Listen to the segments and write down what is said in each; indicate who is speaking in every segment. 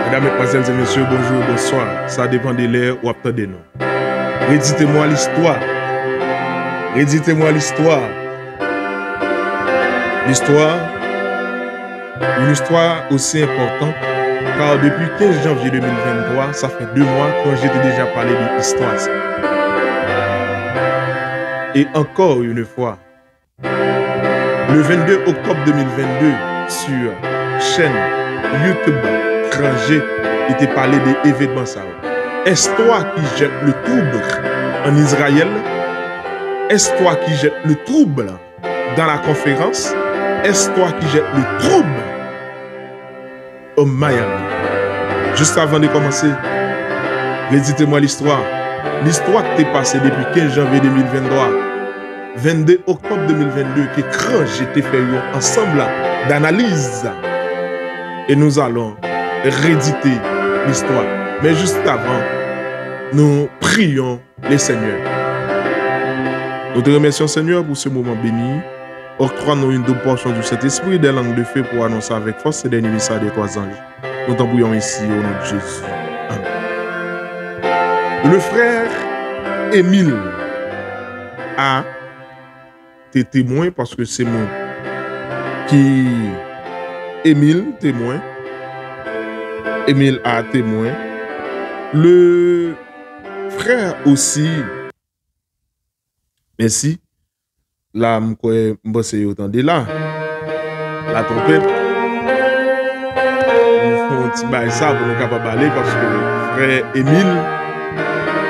Speaker 1: Mesdames, Mesdemoiselles et Messieurs, bonjour, bonsoir. Ça dépend de l'heure où attendez nous. Réditez-moi l'histoire. Réditez-moi l'histoire. L'histoire, une histoire aussi importante, car depuis 15 janvier 2023, ça fait 2 mois quand j'étais déjà parlé de l'histoire. Et encore une fois, le 22 octobre 2022, sur chaîne YouTube Granger, était parlé des événements ça. Est-ce toi qui jette le trouble en Israël? Est-ce toi qui jette le trouble dans la conférence? Est-ce toi qui jette le trouble au Miami? Juste avant de commencer, réditez-moi l'histoire. L'histoire qui t'est passée depuis 15 janvier 2023, 22 octobre 2022, qui quand j'étais fait ensemble d'analyse. Et nous allons réditer l'histoire. Mais juste avant, nous prions les Seigneurs. Nous te remercions, Seigneur, pour ce moment béni. Octroie-nous une double portion du Saint-Esprit des langues de feu pour annoncer avec force et derniers messages des 3 anges. Nous t'en prions ici au nom de Jésus. Amen. Le frère Émile a été témoin parce que c'est moi qui... Émile, témoin. Émile a témoin. Le frère aussi... Merci. Là, je vais autant de là. La trompette. Nous faisons un petit bail ça pour nous capables d'aller parce que frère Émile,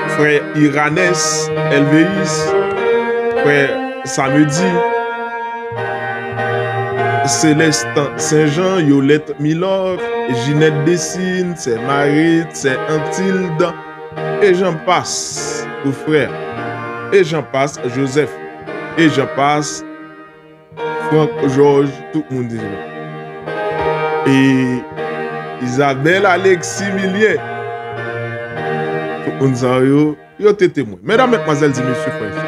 Speaker 1: frère Iranès, Elvéis, frère Samedi, Céleste Saint-Jean, Yolette Milor, Ginette Dessine, c'est Marie, c'est Antilde, et j'en passe, aux frères. Et j'en passe, Joseph. Et j'en passe, Franck, Georges, tout le monde dit. Et Isabelle, Alexis, Millier. Tout le monde dit, yo t'es témoin. Mesdames, Mesdemoiselles et Messieurs, frères.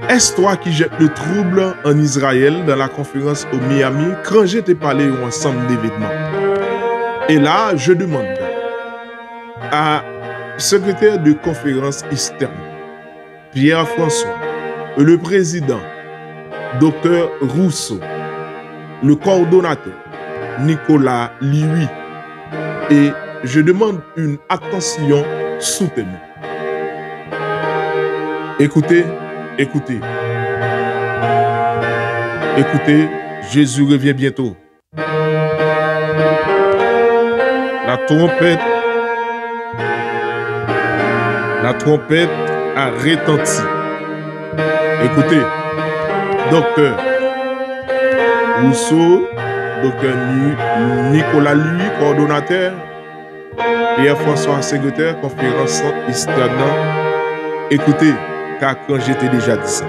Speaker 1: Est-ce toi qui jette le trouble en Israël dans la conférence au Miami quand j'ai te parlé d'un ensemble d'événements? Et là, je demande à secrétaire de conférence externe, Pierre-François, le président, Dr Rousseau, le coordonnateur, Nicolas Liwi, et je demande une attention soutenue. Écoutez, écoutez, écoutez, Jésus revient bientôt. La trompette a retenti. Écoutez, docteur Rousseau, docteur Nicolas Louis, coordonnateur, Pierre-François, secrétaire, conférence externe. Écoutez, car quand j'étais déjà dit ça.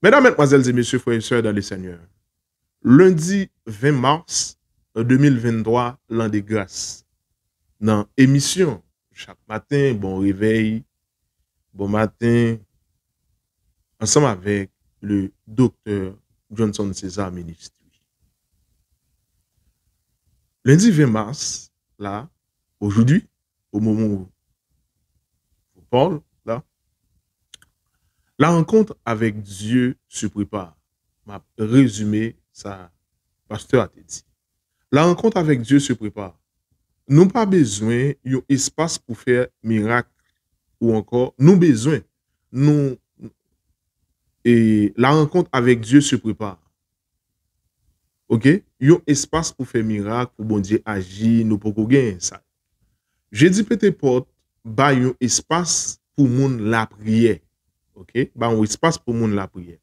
Speaker 1: Mesdames, Mesdemoiselles et Messieurs, frères et sœurs dans le Seigneur, lundi 20 mars 2023, l'an des grâces, dans émission, chaque matin, bon réveil, bon matin, ensemble avec le docteur Johnson César Ministry. Lundi 20 mars, là, aujourd'hui, au moment où on parle, là, la rencontre avec Dieu se prépare. M'a résumé ça, pasteur a dit. La rencontre avec Dieu se prépare. Nous pas besoin d'un espace pour faire miracle ou encore nous besoin nous et la rencontre avec Dieu se prépare. OK? Un espace pour faire miracle pour bon Dieu agir nous pour gagner ça. Je dis peut-être porte ba un espace pour moun la prière. OK? Ba un espace pour moun la prière.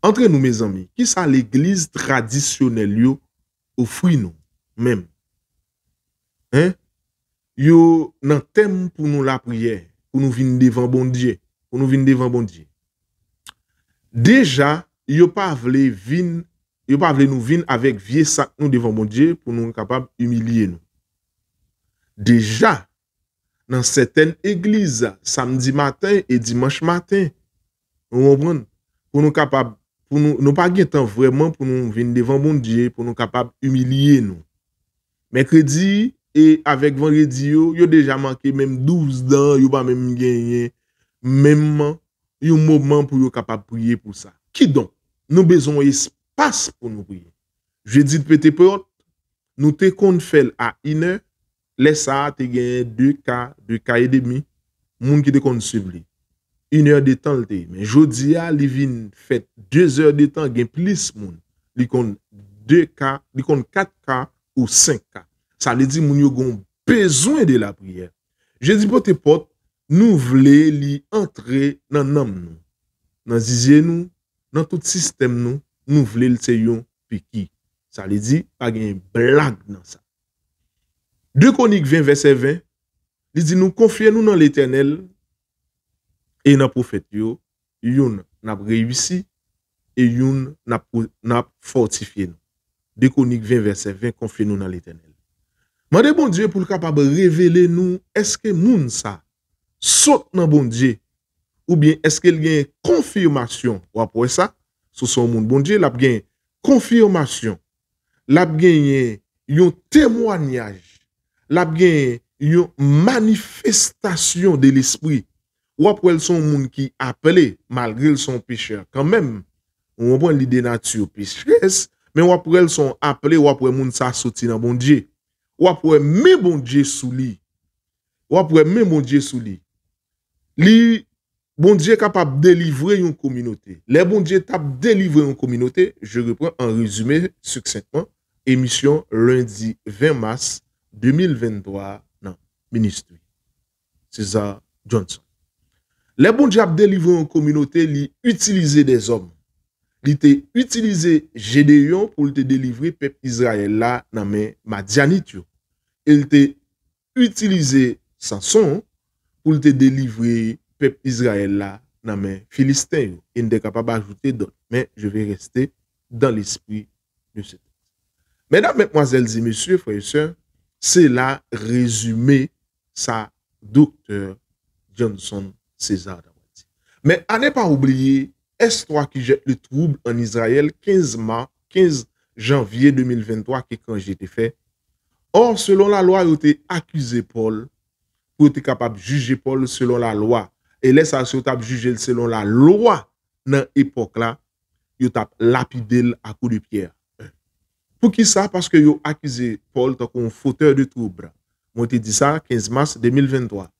Speaker 1: Entre nous mes amis, qui ça l'église traditionnelle yo offre nous même. Hein? Yo nan thème pour nous la prière, pour nous venir devant bon Dieu, pour nous venir devant bon Dieu. Déjà, yo pas vle nous venir avec vieux sac nous devant bon Dieu pour nous capable humilier nous. Déjà, dans certaines églises, samedi matin et dimanche matin, vous comprenez, pour nous capable pour nous pas gain temps vraiment pour nous venir devant bon Dieu pour nous capable humilier nous. Mercredi et avec vendredi yo déjà manqué même 12 ans, yo pas même gagné même un moment pour yo capable prier pour ça. Qui donc nous besoin espace pour nous prier. Jeudi de Pentecôte, nous te qu'on fait à 1 heure, laisse ça te gagné 2 cas et demi, moun qui te qu'on suivre. 1 heure de temps le mais jodi a li vinn fait 2 heures de temps gen plus moun. Li kon 2 cas, li kon 4 cas ou 5 cas. Ça veut dire moun yo gon besoin de la prière. Jeudi Pentecôte, nous voulons li entrer dans nam nous. Dans zizye nous, dans tout système nous, nous voulons le te yon piki. Ça veut dire pas gen blague dans ça. 2 Chroniques 20 verset 20, il dit nous confions nous dans l'Éternel et dans prophète yo, yon n'a réussi et yon n'a fortifié nous. 2 Chroniques 20 verset 20 confions nous dans l'Éternel. Mandez bon Dieu pour le capable révéler nous est-ce que moun ça saute dans bon Dieu ou bien est-ce qu'il y a confirmation ou après ça sur son moun bon Dieu l'a gain confirmation l'a gain yon témoignage l'a gain yon manifestation de l'esprit ou après son moun qui appelé malgré son pécheur quand même on prend l'idée nature pécheresse mais ou après son appelé ou après moun ça sorti dans bon Dieu ou après même bon Dieu sous lui ou après même bon Dieu sous lui li bon Dieu capable de délivrer une communauté les bon Dieu tape délivrer une communauté je reprends en résumé succinctement émission lundi 20 mars 2023 dans ministère César Johnson les bon Dieu a délivré une communauté li utiliser des hommes li te utiliser Gédéon pour te délivrer peuple Israël là dans main Madianite yo il te utiliser Samson pour te délivrer peuple Israël là dans main Philistin il n'est capable d'ajouter d'autres mais je vais rester dans l'esprit de ce texte. Mesdames, mesdemoiselles et messieurs, frères et sœurs, c'est là résumé ça docteur Johnson César Dawati. Mais à ne pas oublier S3 qui jette le trouble en Israël 15 janvier 2023 qui quand j'étais fait. Or selon la loi, il était accusé Paul pour être capable de juger Paul selon la loi. Et laisse à juger selon la loi dans l'époque là, il t'a lapidé à coup de pierre. Pour qui ça? Parce que il a accusé Paul comme fauteur de trouble. Moi te dit ça 15 mars 2023.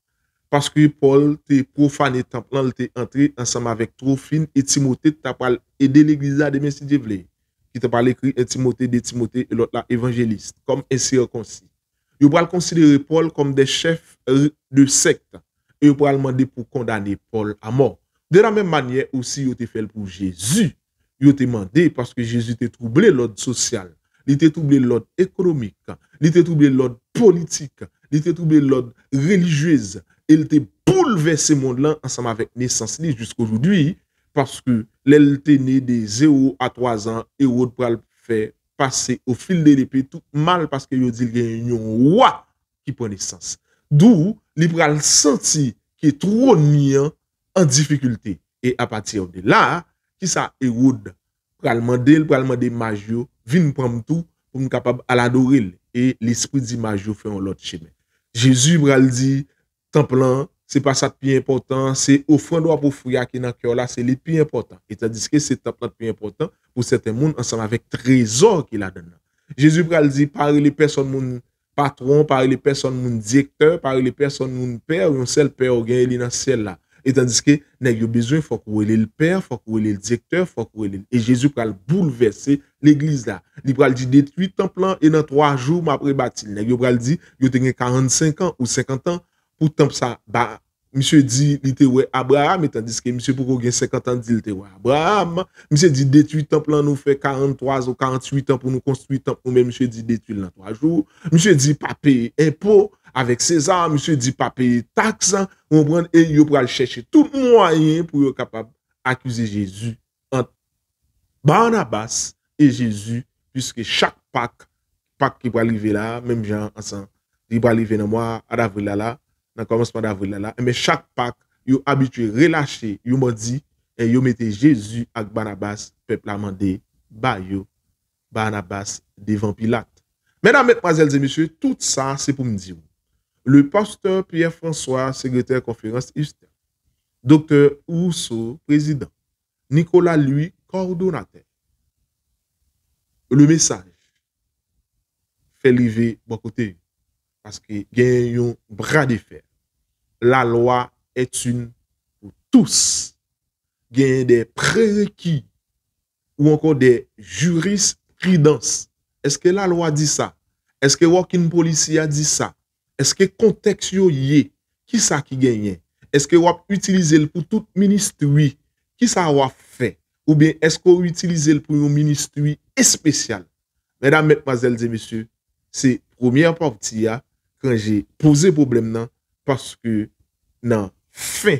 Speaker 1: Parce que Paul te profané temple, il était entré ensemble avec Trophine et Timothée, t'a pas aider l'église de Messie Dieu qui t'a pas écrit Timothée de Timothée et l'autre là évangéliste comme incirconcis. Il va considérer Paul comme des chefs de secte et il va demander pour condamner Paul à mort. De la même manière aussi il te fait pour Jésus. Il te demandé parce que Jésus t'a troublé l'ordre social, il t'a troublé l'ordre économique, il t'a troublé l'ordre politique, il t'a troublé l'ordre religieuse. Il te bouleversé monde là ensemble avec naissance jusqu'à aujourd'hui parce que l'elle était né de 0 à 3 ans et Hérode pour le faire passer au fil de l'épée tout mal parce que il dit qu'il y a un roi qui prend naissance. D'où il pral senti qui est trop niant en difficulté et à partir de là qui ça Hérode pral demander Magio vinn prendre tout pour capable à l'adorer et l'esprit dit Magio fait un autre chemin. Jésus pral dit temple c'est pas ça le plus important, c'est offrande pour fouiller qui dans cœur là, c'est le plus important. Et tandis que c'est temple le plus important pour certains monde ensemble avec trésor qu'il a donné. Jésus pral dit par les personnes mon patron, par les personnes mon directeur, par les personnes mon père, un seul père gagne dans ciel là. Et tandis que nèg yo besoin faut qu'on le père, faut qu'on le directeur, faut qu'on et Jésus pral bouleverser l'église là. Il pral dit détruit temple et dans 3 jours m'a rebâti. Nèg yo pral dit yo te 45 ans ou 50 ans pour temple ça bah monsieur dit il était ouais Abraham et tandis que monsieur pour gagner 50 ans dit il était ouais Abraham monsieur dit détruire temple nous fait 43 ou 48 ans pour nous construire temple nous même monsieur dit détruire dans 3 jours monsieur dit pas payer impôt avec César monsieur dit pas payer taxe on prend et yo pour aller chercher tout moyen pour être capable accuser Jésus entre Barnabas et Jésus puisque chaque Pâques qui va arriver là même gens ensemble il va arriver dans mois d'avril là dans commencement d'avril là mais chaque Pâques yo habitué relâcher yo m'a dit et yo mettez Jésus avec Barnabas peuple a demandé, Bayo, Barnabas devant Pilate. Mesdames, mesdemoiselles et messieurs, tout ça, c'est pour me dire. Le pasteur Pierre-François, secrétaire conférence Easter, docteur Rousseau, président, Nicolas Louis, coordonnateur. Le message fait lever bon côté parce que y a un bras de fer. La loi est une pour tous. Il y a des prérequis ou encore des jurisprudences. Est-ce que la loi dit ça? Est-ce que Walking Policy a dit ça? Est-ce que contexte y qui ça qui gagne? Est-ce que vous utilisez pour tout ministre? Qui ça va fait? Ou bien est-ce qu'on utilise pour un ministre spécial? Mesdames, mesdemoiselles et messieurs, c'est première partie quand j'ai posé problème là parce que dans fin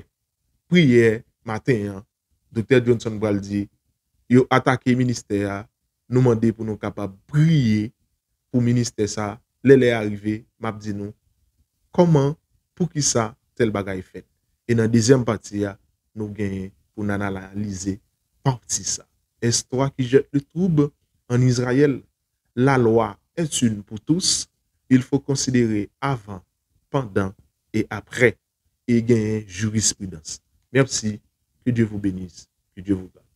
Speaker 1: prière matin, Dr. Johnson Braldi, il a attaqué le ministère, nous demandé pour nous capables de prier pour le ministère ça. L'elle arrivé, m'a dit nous comment pour qui ça tel bagaille fait. Et dans la deuxième partie, nous gagnons pour nous analyser partie ça. Histoire qui jette le trouble en Israël. La loi est une pour tous. Il faut considérer avant, pendant et après et gagner jurisprudence. Merci. Que Dieu vous bénisse. Que Dieu vous garde.